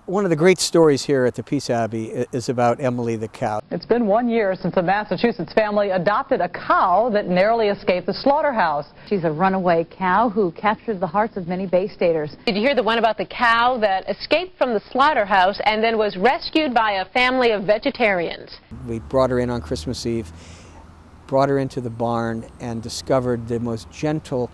One of the great stories here at the Peace Abbey is about Emily the cow. It's been 1 year since a Massachusetts family adopted a cow that narrowly escaped the slaughterhouse. She's a runaway cow who captured the hearts of many Bay Staters. Did you hear the one about the cow that escaped from the slaughterhouse and then was rescued by a family of vegetarians? We brought her in on Christmas Eve, brought her into the barn, and discovered the most gentle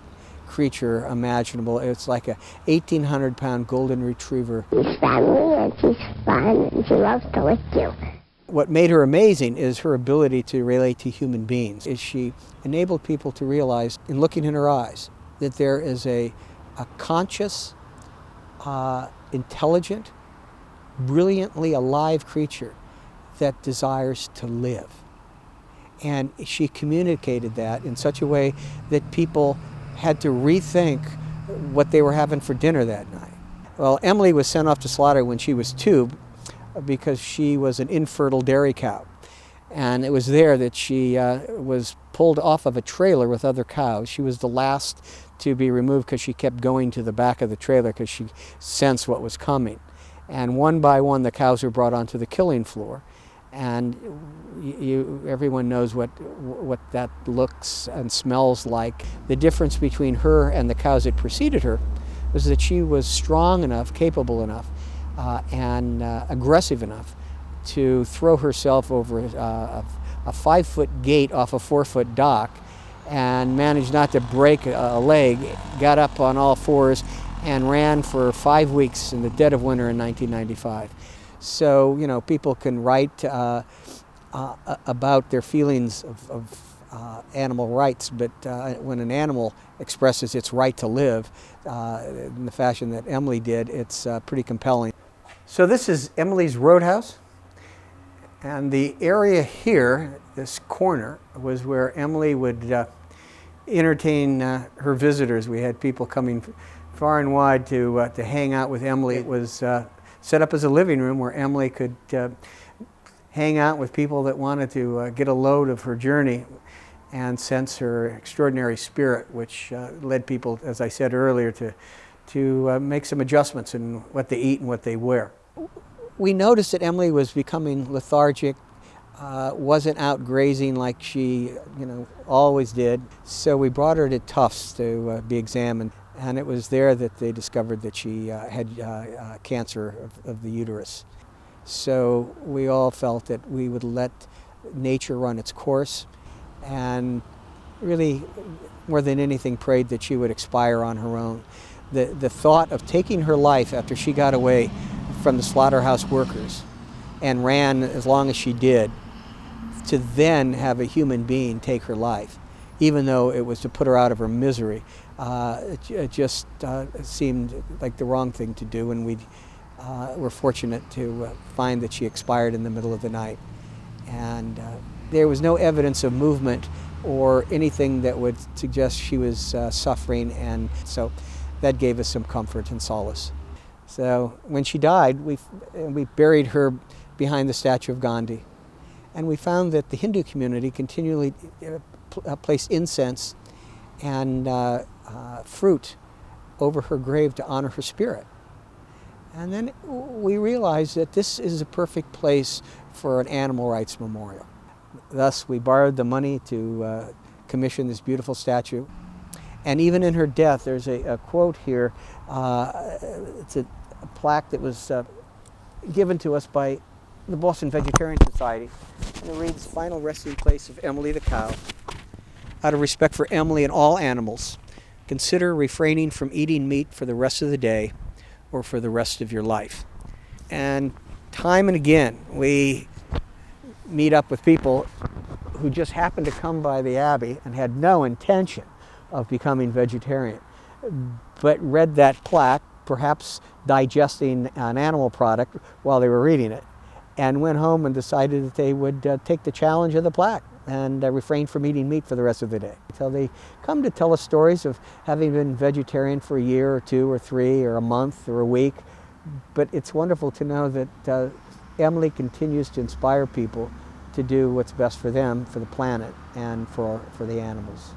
creature imaginable. It's like a 1,800-pound golden retriever. She's friendly and she's fun and she loves to lick you. What made her amazing is her ability to relate to human beings. She enabled people to realize, in looking in her eyes, that there is a conscious, intelligent, brilliantly alive creature that desires to live. And she communicated that in such a way that people had to rethink what they were having for dinner that night. Well, Emily was sent off to slaughter when she was 2 because she was an infertile dairy cow. And it was there that she was pulled off of a trailer with other cows. She was the last to be removed because she kept going to the back of the trailer because she sensed what was coming. And one by one the cows were brought onto the killing floor. And everyone knows what that looks and smells like. The difference between her and the cows that preceded her was that she was strong enough, capable enough, and aggressive enough to throw herself over a 5-foot gate off a 4-foot dock and managed not to break a leg, got up on all fours, and ran for 5 weeks in the dead of winter in 1995. So, you know, people can write about their feelings of animal rights, but when an animal expresses its right to live in the fashion that Emily did, it's pretty compelling. So this is Emily's Roadhouse, and the area here, this corner, was where Emily would entertain her visitors. We had people coming far and wide to hang out with Emily. It was set up as a living room where Emily could hang out with people that wanted to get a load of her journey and sense her extraordinary spirit, which led people, as I said earlier, to make some adjustments in what they eat and what they wear. We noticed that Emily was becoming lethargic, wasn't out grazing like she always did, so we brought her to Tufts to be examined. And it was there that they discovered that she had cancer of the uterus. So we all felt that we would let nature run its course, and really, more than anything, prayed that she would expire on her own. The thought of taking her life after she got away from the slaughterhouse workers and ran as long as she did, to then have a human being take her life, even though it was to put her out of her misery, it just seemed like the wrong thing to do, and we were fortunate to find that she expired in the middle of the night. And there was no evidence of movement or anything that would suggest she was suffering, and so that gave us some comfort and solace. So when she died, we buried her behind the statue of Gandhi, and we found that the Hindu community continually placed incense and fruit over her grave to honor her spirit. And then we realized that this is a perfect place for an animal rights memorial. Thus, we borrowed the money to commission this beautiful statue. And even in her death, there's a quote here. It's a plaque that was given to us by the Boston Vegetarian Society. And it reads, "Final resting place of Emily the cow. Out of respect for Emily and all animals, consider refraining from eating meat for the rest of the day or for the rest of your life." And time and again, we meet up with people who just happened to come by the Abbey and had no intention of becoming vegetarian, but read that plaque, perhaps digesting an animal product while they were reading it, and went home and decided that they would take the challenge of the plaque and refrain from eating meat for the rest of the day. So they come to tell us stories of having been vegetarian for a year or 2 or 3 or a month or a week. But it's wonderful to know that Emily continues to inspire people to do what's best for them, for the planet, and for the animals.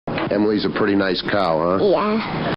Emily's a pretty nice cow, huh? Yeah.